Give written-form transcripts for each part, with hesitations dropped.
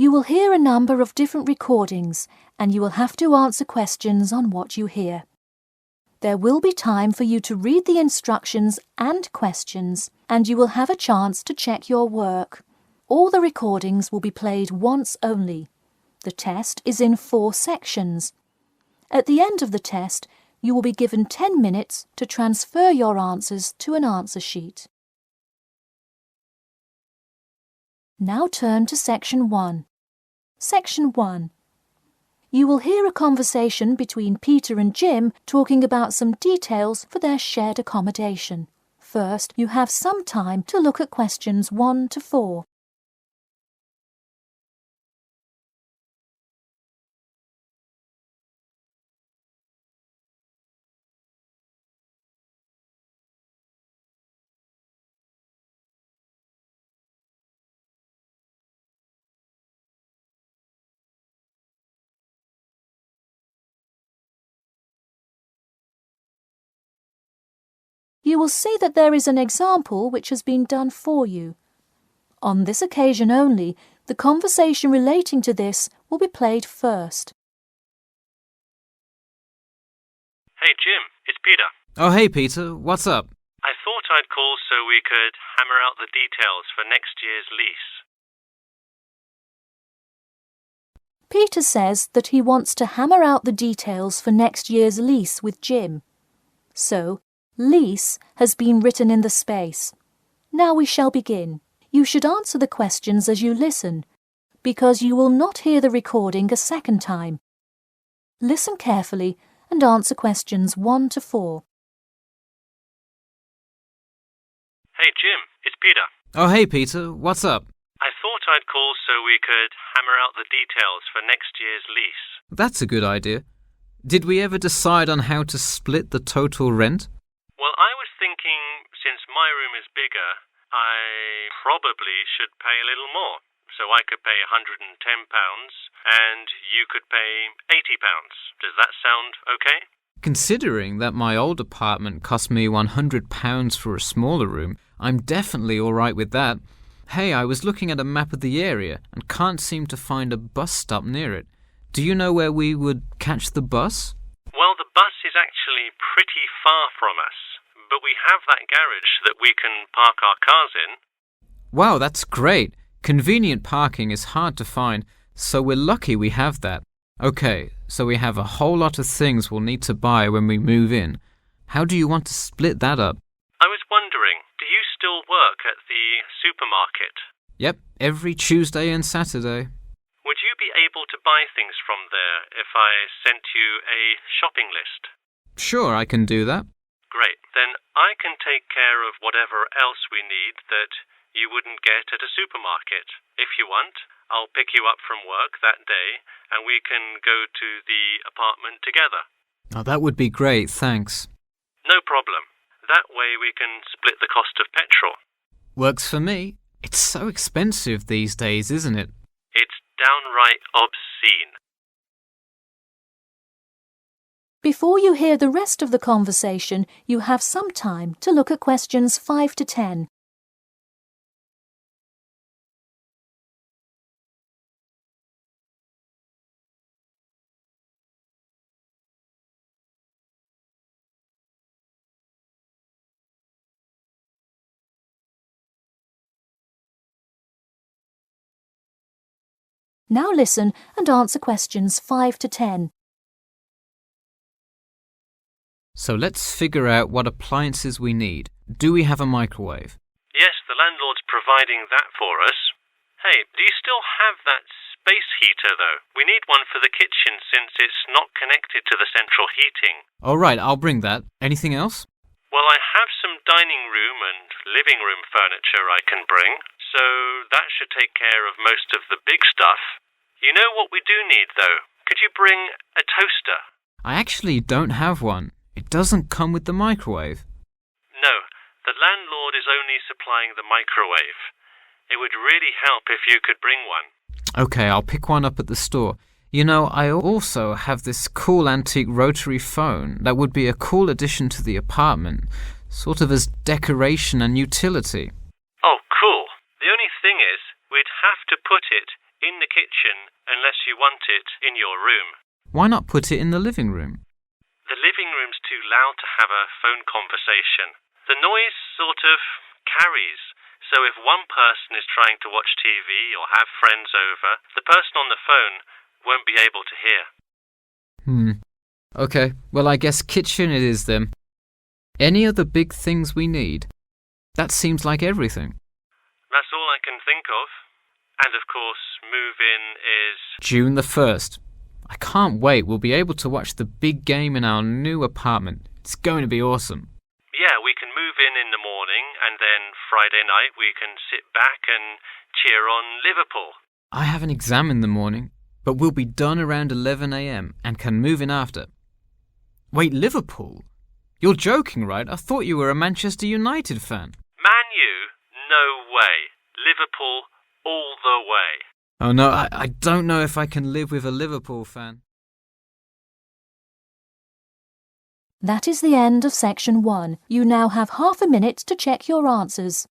You will hear a number of different recordings and you will have to answer questions on what you hear. There will be time for you to read the instructions and questions, and you will have a chance to check your work. All the recordings will be played once only. The test is in 4 sections. At the end of the test, you will be given 10 minutes to transfer your answers to an answer sheet. Now turn to Section 1. Section 1. You will hear a conversation between Peter and Jim talking about some details for their shared accommodation. First, you have some time to look at questions 1 to 4. You will see that there is an example which has been done for you. On this occasion only, the conversation relating to this will be played first. Hey Jim, it's Peter. Oh hey Peter, what's up? I thought I'd call so we could hammer out the details for next year's lease. Peter says that he wants to hammer out the details for next year's lease with Jim. So, lease has been written in the space. Now we shall begin. You should answer the questions as you listen, because you will not hear the recording a second time. Listen carefully and answer questions 1 to 4. Hey Jim, it's Peter. Oh hey Peter, what's up? I thought I'd call so we could hammer out the details for next year's lease. That's a good idea. Did we ever decide on how to split the total rent? Well, I was thinking, since my room is bigger, I probably should pay a little more. So I could pay £110 and you could pay £80. Does that sound okay? Considering that my old apartment cost me £100 for a smaller room, I'm definitely all right with that. Hey, I was looking at a map of the area and can't seem to find a bus stop near it. Do you know where we would catch the bus? Well, the bus is actually pretty far from us, but we have that garage that we can park our cars in. Wow, that's great. Convenient parking is hard to find, so we're lucky we have that. Okay, so we have a whole lot of things we'll need to buy when we move in. How do you want to split that up? I was wondering, do you still work at the supermarket? Yep, every Tuesday and Saturday. Would you be able to buy things from there if I sent you a shopping list? Sure, I can do that. Great. Then I can take care of whatever else we need that you wouldn't get at a supermarket. If you want, I'll pick you up from work that day and we can go to the apartment together. Oh, that would be great, thanks. No problem. That way we can split the cost of petrol. Works for me. It's so expensive these days, isn't it? It's downright obscene. Before you hear the rest of the conversation, you have some time to look at questions 5 to 10. Now listen and answer questions 5 to 10. So let's figure out what appliances we need. Do we have a microwave? Yes, the landlord's providing that for us. Hey, do you still have that space heater, though? We need one for the kitchen since it's not connected to the central heating. All right, I'll bring that. Anything else? Well, I have some dining room and living room furniture I can bring, so that should take care of most of the big stuff. You know what we do need, though? Could you bring a toaster? I actually don't have one. It doesn't come with the microwave. No, the landlord is only supplying the microwave. It would really help if you could bring one. Okay, I'll pick one up at the store. You know, I also have this cool antique rotary phone that would be a cool addition to the apartment, sort of as decoration and utility. Oh, cool. The only thing is, we'd have have to put it in the kitchen unless you want it in your room. Why not put it in the living room? The living room's too loud to have a phone conversation. The noise sort of carries, so if one person is trying to watch TV or have friends over, the person on the phone won't be able to hear. Okay, well I guess kitchen it is then. Any other big things we need? That seems like everything. That's all I can think of. And of course, move-in is June the 1st. I can't wait. We'll be able to watch the big game in our new apartment. It's going to be awesome. Yeah, we can move in the morning, and then Friday night we can sit back and cheer on Liverpool. I have an exam in the morning, but we'll be done around 11 a.m. and can move in after. Wait, Liverpool? You're joking, right? I thought you were a Manchester United fan. Man U? No way. Liverpool all the way. Oh no, I don't know if I can live with a Liverpool fan. That is the end of section 1. You now have half a minute to check your answers.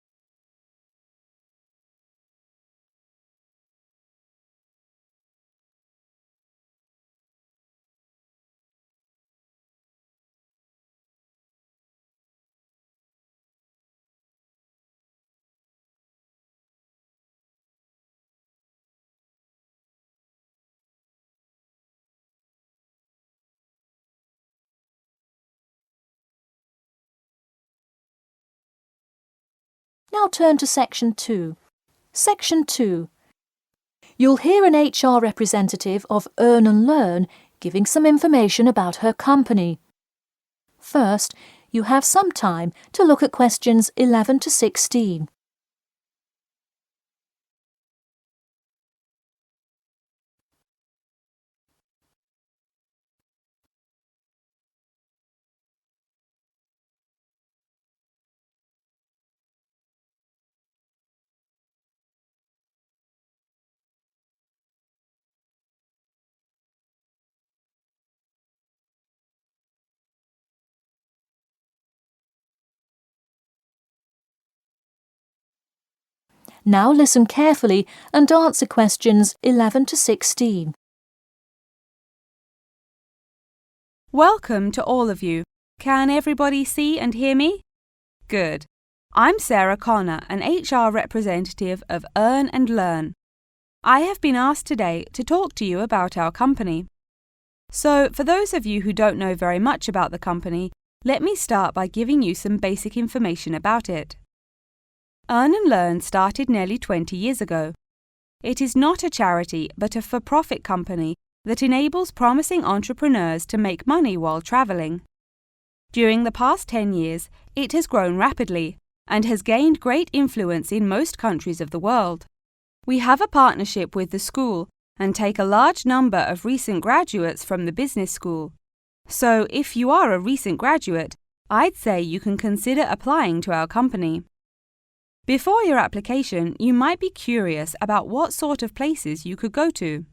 Now turn to section 2. Section 2. You'll hear an HR representative of Earn and Learn giving some information about her company. First, you have some time to look at questions 11 to 16. Now listen carefully and answer questions 11 to 16. Welcome to all of you. Can everybody see and hear me? Good. I'm Sarah Connor, an HR representative of Earn and Learn. I have been asked today to talk to you about our company. So, for those of you who don't know very much about the company, let me start by giving you some basic information about it. Earn and Learn started nearly 20 years ago. It is not a charity but a for-profit company that enables promising entrepreneurs to make money while traveling. During the past 10 years, it has grown rapidly and has gained great influence in most countries of the world. We have a partnership with the school and take a large number of recent graduates from the business school. So, if you are a recent graduate, I'd say you can consider applying to our company. Before your application, you might be curious about what sort of places you could go to.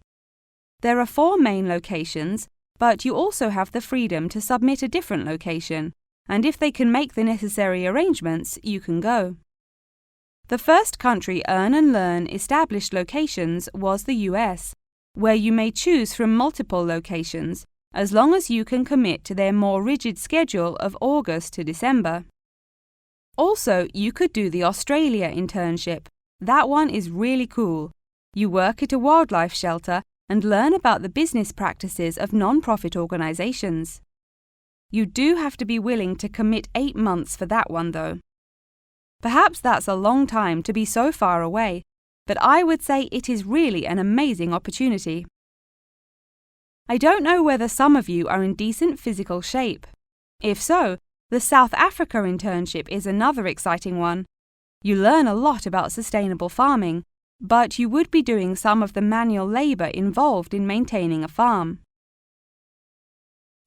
There are 4 main locations, but you also have the freedom to submit a different location, and if they can make the necessary arrangements, you can go. The first country Earn and Learn established locations was the US, where you may choose from multiple locations, as long as you can commit to their more rigid schedule of August to December. Also, you could do the Australia internship. That one is really cool. You work at a wildlife shelter and learn about the business practices of non-profit organizations. You do have to be willing to commit 8 months for that one, though. Perhaps that's a long time to be so far away, but I would say it is really an amazing opportunity. I don't know whether some of you are in decent physical shape. If so, the South Africa internship is another exciting one. You learn a lot about sustainable farming, but you would be doing some of the manual labor involved in maintaining a farm.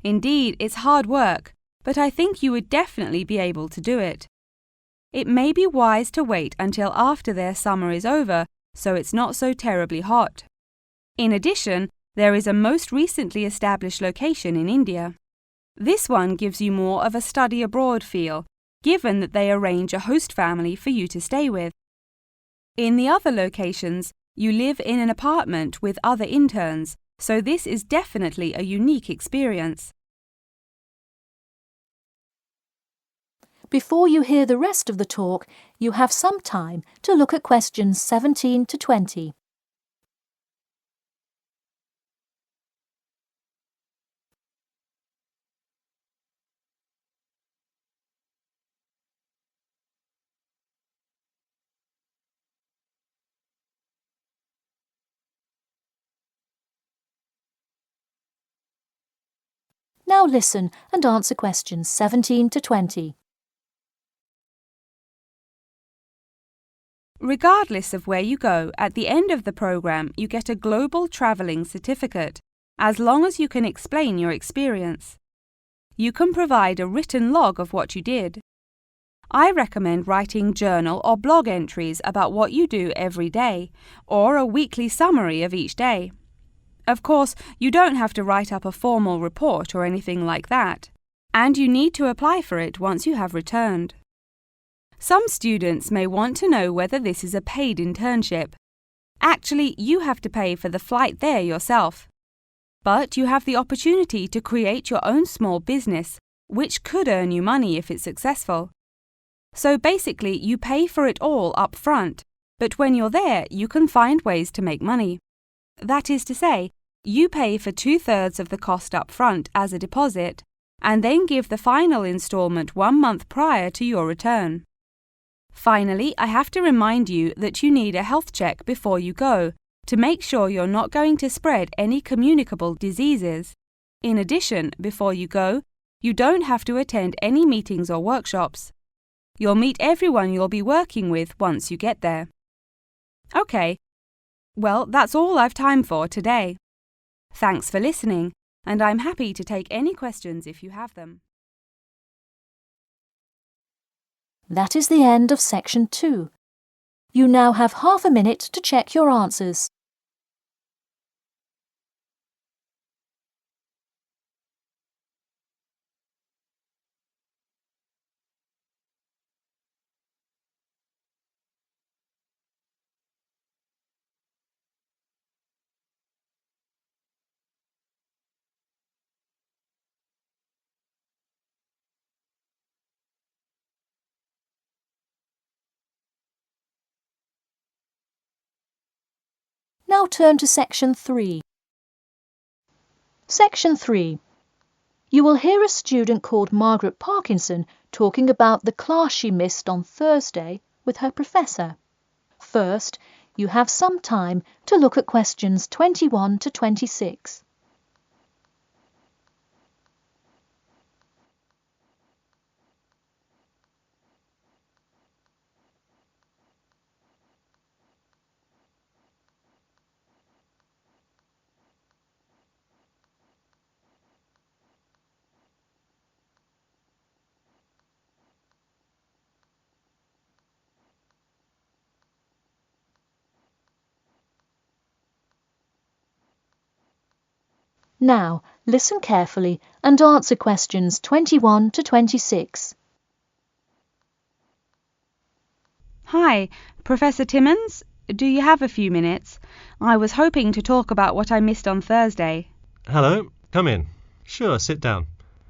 Indeed, it's hard work, but I think you would definitely be able to do it. It may be wise to wait until after their summer is over, so it's not so terribly hot. In addition, there is a most recently established location in India. This one gives you more of a study abroad feel, given that they arrange a host family for you to stay with. In the other locations, You live in an apartment with other interns, so this is definitely a unique experience. Before you hear the rest of the talk, you have some time to look at questions 17 to 20. Now listen and answer questions 17 to 20. Regardless of where you go, at the end of the program you get a global travelling certificate, as long as you can explain your experience. You can provide a written log of what you did. I recommend writing journal or blog entries about what you do every day, or a weekly summary of each day. Of course, you don't have to write up a formal report or anything like that, and you need to apply for it once you have returned. Some students may want to know whether this is a paid internship. Actually, you have to pay for the flight there yourself. But you have the opportunity to create your own small business, which could earn you money if it's successful. So basically, you pay for it all up front, but when you're there, you can find ways to make money. That is to say, you pay for 2/3 of the cost up front as a deposit, and then give the final installment 1 month prior to your return. Finally, I have to remind you that you need a health check before you go, to make sure you're not going to spread any communicable diseases. In addition, before you go, you don't have to attend any meetings or workshops. You'll meet everyone you'll be working with once you get there. Okay, well, that's all I've time for today. Thanks for listening, and I'm happy to take any questions if you have them. That is the end of section 2. You now have half a minute to check your answers. Now turn to section 3. Section 3. You will hear a student called Margaret Parkinson talking about the class she missed on Thursday with her professor. First, you have some time to look at questions 21 to 26. Now, listen carefully and answer questions 21 to 26. Hi, Professor Timmons? Do you have a few minutes? I was hoping to talk about what I missed on Thursday. Hello, come in. Sure, sit down.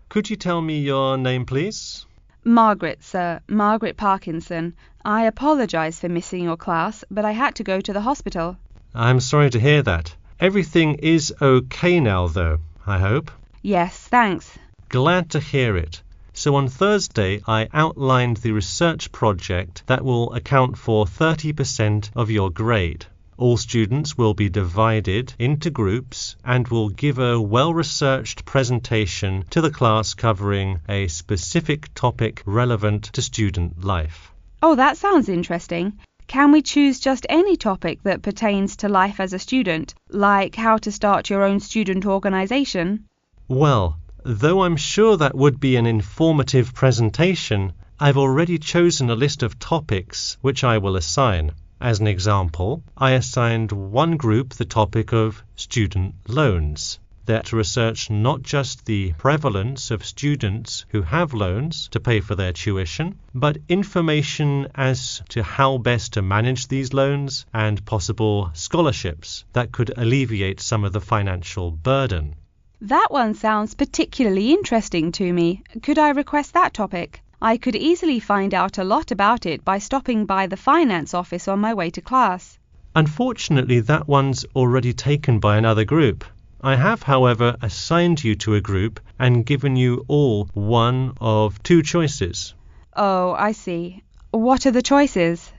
Could you tell me your name, please? Margaret, sir. Margaret Parkinson. I apologise for missing your class, but I had to go to the hospital. I'm sorry to hear that. Everything is okay now, though, I hope? Yes, thanks. Glad to hear it. So on Thursday, I outlined the research project that will account for 30% of your grade. All students will be divided into groups and will give a well-researched presentation to the class covering a specific topic relevant to student life. Oh, that sounds interesting. Can we choose just any topic that pertains to life as a student, like how to start your own student organisation? Well, though I'm sure that would be an informative presentation, I've already chosen a list of topics which I will assign. As an example, I assigned one group the topic of student loans. They're to research not just the prevalence of students who have loans to pay for their tuition, but information as to how best to manage these loans and possible scholarships that could alleviate some of the financial burden. That one sounds particularly interesting to me. Could I request that topic? I could easily find out a lot about it by stopping by the finance office on my way to class. Unfortunately, that one's already taken by another group. I have, however, assigned you to a group and given you all one of two choices. Oh, I see. What are the choices?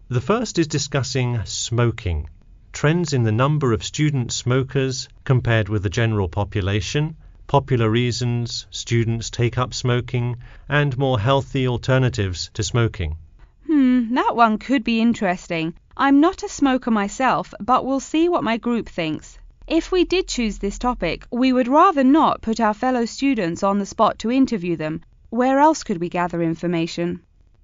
The first is discussing smoking, trends in the number of student smokers compared with the general population, popular reasons students take up smoking, and more healthy alternatives to smoking. That one could be interesting. I'm not a smoker myself, but we'll see what my group thinks. If we did choose this topic, we would rather not put our fellow students on the spot to interview them. Where else could we gather information?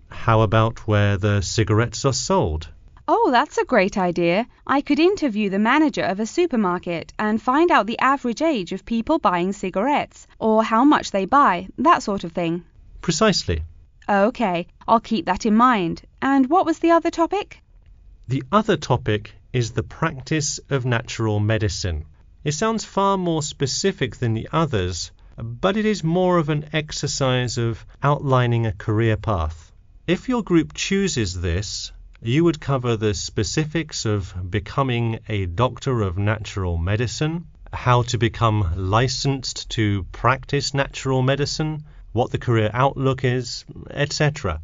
How about where the cigarettes are sold? Oh, that's a great idea. I could interview the manager of a supermarket and find out the average age of people buying cigarettes, or how much they buy, that sort of thing. Precisely. Okay, I'll keep that in mind. And what was the other topic? The other topic is the practice of natural medicine. It sounds far more specific than the others, but it is more of an exercise of outlining a career path. If your group chooses this, you would cover the specifics of becoming a doctor of natural medicine, how to become licensed to practice natural medicine, what the career outlook is, etc.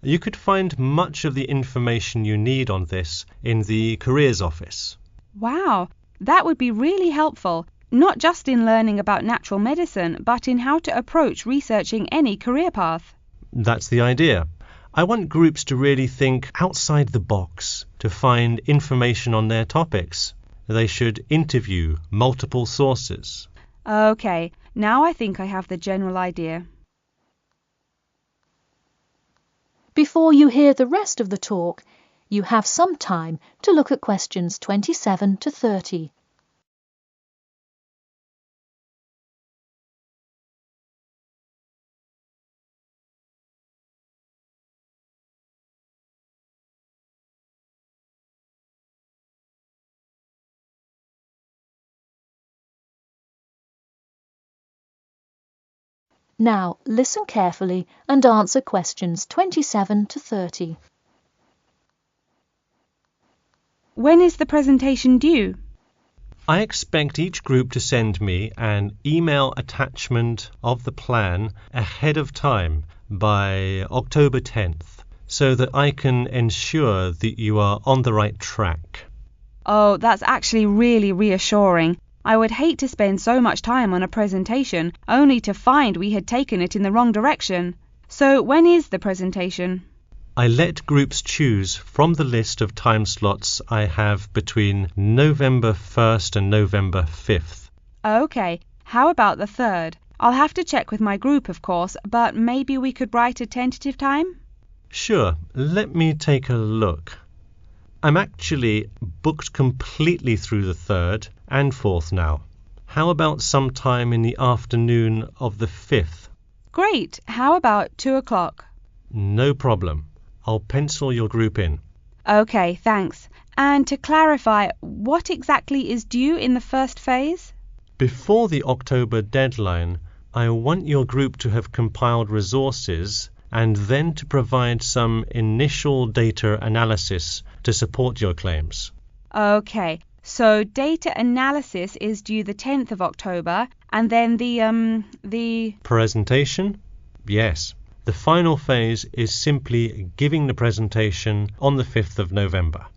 You could find much of the information you need on this in the careers office. Wow, that would be really helpful, not just in learning about natural medicine, but in how to approach researching any career path. That's the idea. I want groups to really think outside the box to find information on their topics. They should interview multiple sources. Okay, now I think I have the general idea. Before you hear the rest of the talk, you have some time to look at questions 27 to 30. Now listen carefully and answer questions 27 to 30. When is the presentation due? I expect each group to send me an email attachment of the plan ahead of time by October 10th, so that I can ensure that you are on the right track. Oh, that's actually really reassuring. I would hate to spend so much time on a presentation only to find we had taken it in the wrong direction. So when is the presentation? I let groups choose from the list of time slots I have between November 1st and November 5th. Okay, how about the 3rd? I'll have to check with my group, of course, but maybe we could write a tentative time? Sure, let me take a look. I'm actually booked completely through the 3rd and 4th now. How about sometime in the afternoon of the 5th? Great, how about 2 o'clock? No problem. I'll pencil your group in. Okay, thanks. And to clarify, what exactly is due in the first phase? Before the October deadline, I want your group to have compiled resources and then to provide some initial data analysis to support your claims. Okay, so data analysis is due the 10th of October, and then the Presentation? Yes. The final phase is simply giving the presentation on the 5th of November.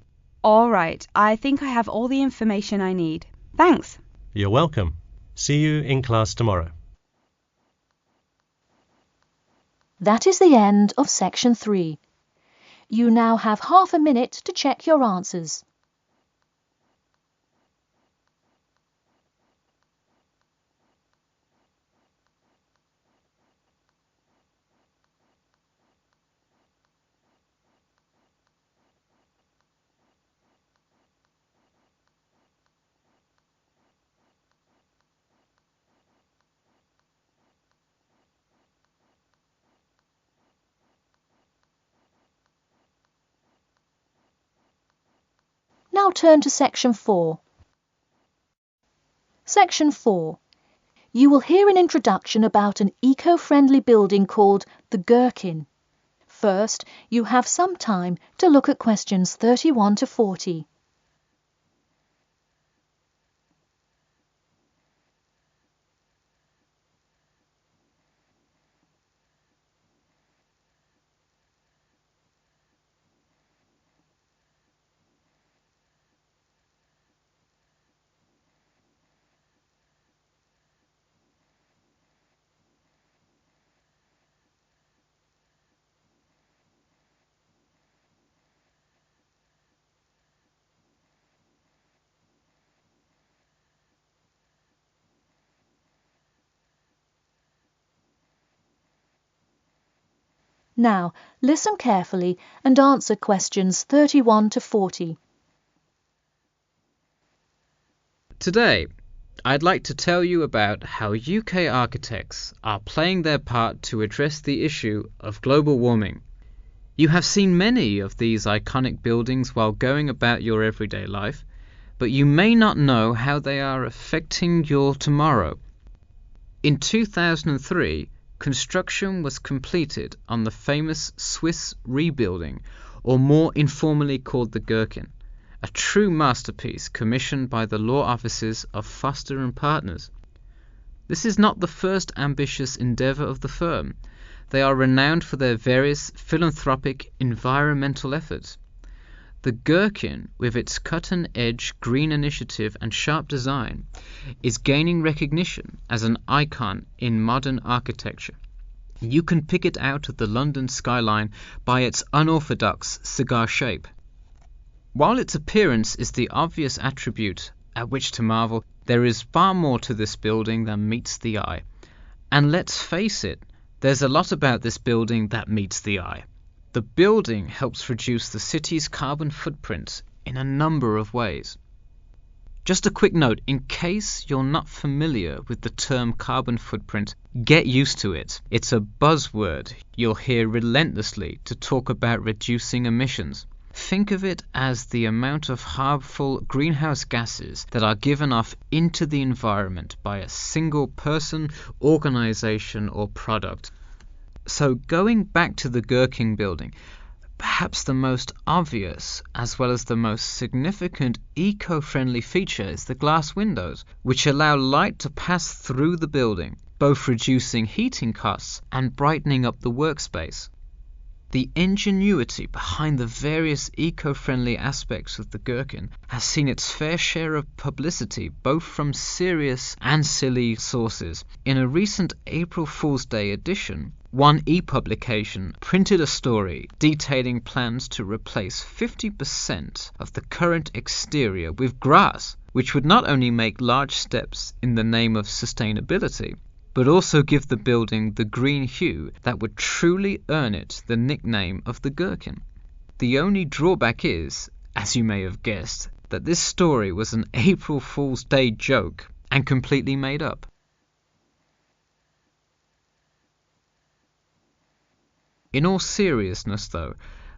All right, I think I have all the information I need. Thanks. You're welcome. See you in class tomorrow. That is the end of section 3. You now have half a minute to check your answers. now turn to Section 4. Section 4. You will hear an introduction about an eco-friendly building called the Gherkin. First, you have some time to look at questions 31 to 40. Now, listen carefully and answer questions 31 to 40. Today, I'd like to tell you about how UK architects are playing their part to address the issue of global warming. You have seen many of these iconic buildings while going about your everyday life, but you may not know how they are affecting your tomorrow. In 2003, construction was completed on the famous Swiss rebuilding, or more informally called the Gherkin, a true masterpiece commissioned by the law offices of Foster and Partners. This is not the first ambitious endeavour of the firm. They are renowned for their various philanthropic environmental efforts. The Gherkin, with its cut-and-edge green initiative and sharp design, is gaining recognition as an icon in modern architecture. You can pick it out of the London skyline by its unorthodox cigar shape. While its appearance is the obvious attribute at which to marvel, there is far more to this building than meets the eye. And let's face it, there's a lot about this building that meets the eye. The building helps reduce the city's carbon footprint in a number of ways. Just a quick note, in case you're not familiar with the term carbon footprint, get used to it. It's a buzzword you'll hear relentlessly to talk about reducing emissions. Think of it as the amount of harmful greenhouse gases that are given off into the environment by a single person, organization, or product. So going back to the Gherkin building, perhaps the most obvious as well as the most significant eco-friendly feature is the glass windows, which allow light to pass through the building, both reducing heating costs and brightening up the workspace. The ingenuity behind the various eco-friendly aspects of the Gherkin has seen its fair share of publicity both from serious and silly sources. In a recent April Fool's Day edition, One e-publication printed a story detailing plans to replace 50% of the current exterior with grass, which would not only make large steps in the name of sustainability, but also give the building the green hue that would truly earn it the nickname of the Gherkin. The only drawback is, as you may have guessed, that this story was an April Fool's Day joke and completely made up. In all seriousness though,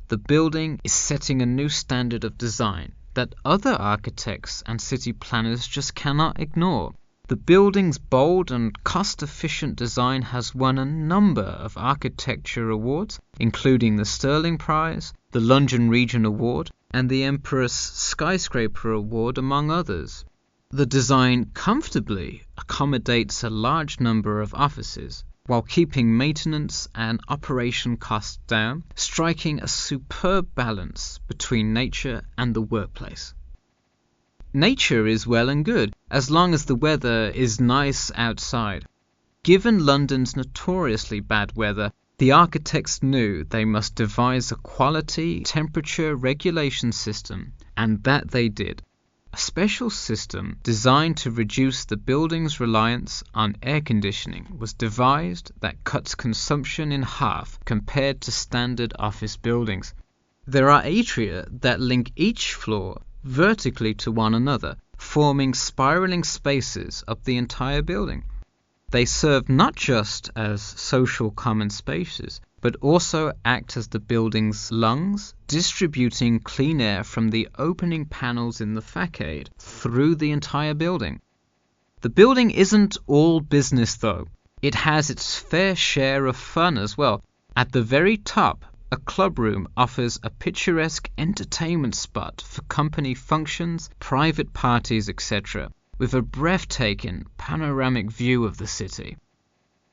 the building is setting a new standard of design that other architects and city planners just cannot ignore. The building's bold and cost-efficient design has won a number of architecture awards, including the Stirling Prize, the London Region Award, and the Empress Skyscraper Award, among others. The design comfortably accommodates a large number of offices, while keeping maintenance and operation costs down, striking a superb balance between nature and the workplace. Nature is well and good, as long as the weather is nice outside. Given London's notoriously bad weather, the architects knew they must devise a quality temperature regulation system, and that they did. A special system designed to reduce the building's reliance on air conditioning was devised that cuts consumption in half compared to standard office buildings. There are atria that link each floor vertically to one another, forming spiraling spaces up the entire building. They serve not just as social common spaces, but also act as the building's lungs, distributing clean air from the opening panels in the facade through the entire building. The building isn't all business though. It has its fair share of fun as well. At the very top, a club room offers a picturesque entertainment spot for company functions, private parties, etc., with a breathtaking panoramic view of the city.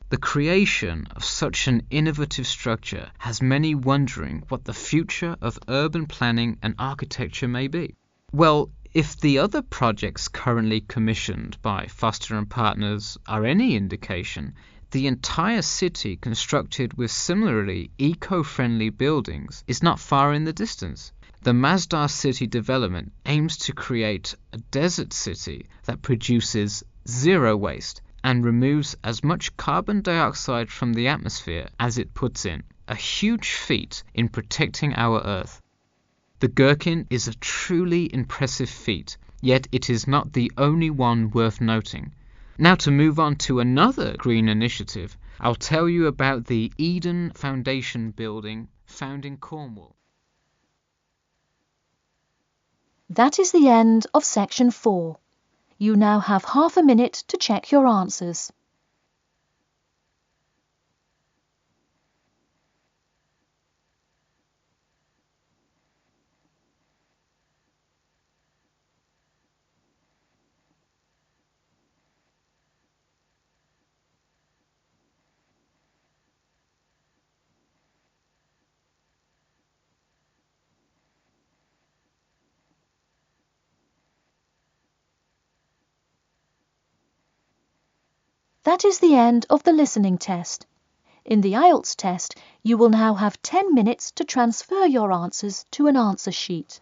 The creation of such an innovative structure has many wondering what the future of urban planning and architecture may be. Well, if the other projects currently commissioned by Foster & Partners are any indication, the entire city constructed with similarly eco-friendly buildings is not far in the distance. The Masdar City development aims to create a desert city that produces zero waste and removes as much carbon dioxide from the atmosphere as it puts in, a huge feat in protecting our Earth. The Gherkin is a truly impressive feat, yet it is not the only one worth noting. Now to move on to another green initiative, I'll tell you about the Eden Foundation building found in Cornwall. That is the end of section 4. You now have half a minute to check your answers. That is the end of the listening test. In the Ielts test, you will now have 10 minutes to transfer your answers to an answer sheet.